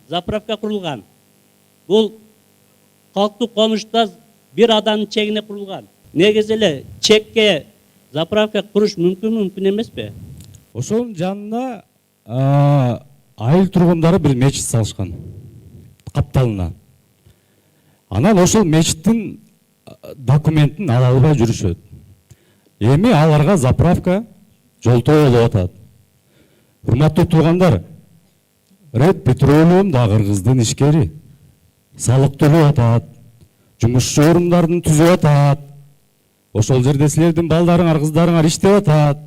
заправка курулган. Бул калктуу конушта бир адамдын чегине курулган. Негизи эле чекке заправка куруш мүмкүн эмеспи? Ошонун жанына айыл тургундары бир мечит салышкан. Капталына. Анан ошол мечиттин документин ала албай жүрүшөт. Эми аларга заправка жолтоо болуп атат. Урматтуу туугандар, Ред Петролиум да кыргыздын ишкери. Салык төлөп атат. Жумушчу орундарын түзүп атат. Ошол жерде силердин балдарыңар, кыздарыңар иштеп атат.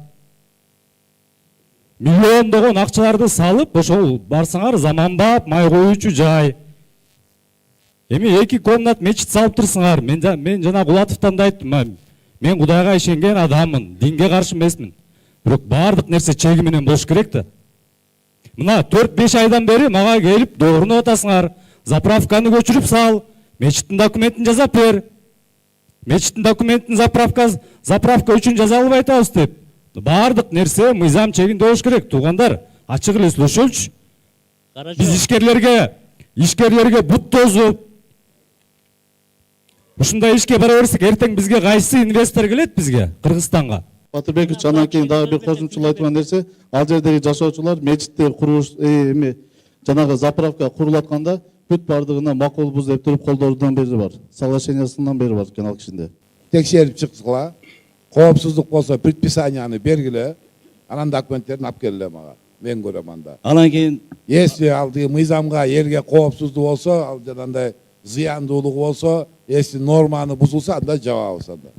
Миллиондогон акчаларды салып, ошол барсаңар заманбап май коюучу жай. Эми 2 комнат мечит салып турсуңар. Мен жана Кулатовтан да айттым. Мен Кудайга ишенген адаммын, динге каршы эмесмин. Бирок бардык нерсе чеги менен болуш керек да. Мына 4-5 айдан бери мага келип доорунуп атасыңар. Заправканы көчүрүп сал, мечиттин документин жазап бер. Мечиттин документин заправка үчүн жаза албай атабыз деп. Бардык нерсе мыйзам чегинде болуш керек. Туугандар, ачык эле сүйлөшөлүчү. Биз ишкерлерге бут тозуп ушундай ишке бара берсек, эртең бизге кайсы инвестор келет бизге, Кыргызстанга? Батырбекович, анан кийин дагы бир кошумчалуу айткан нерсе, ал жердеги жашоочулар мечитте куруш жанагы заправка курулатканда бүт бардыгына макулбуз деп туруп колдорунан бери бар. Соглашениясынан бери бар экен ал кишинде. Текшерип чыккыла, коопсуздук болсо предписанияны бергиле, анан документтерин алып келиле мага. Мен көрөм анда. Анан кийин Если алды мыйзамга элге коопсуздук болсо, ал жанагындай зыяндуулугу болсо, если норманы бузулса, анда жабабыз анда.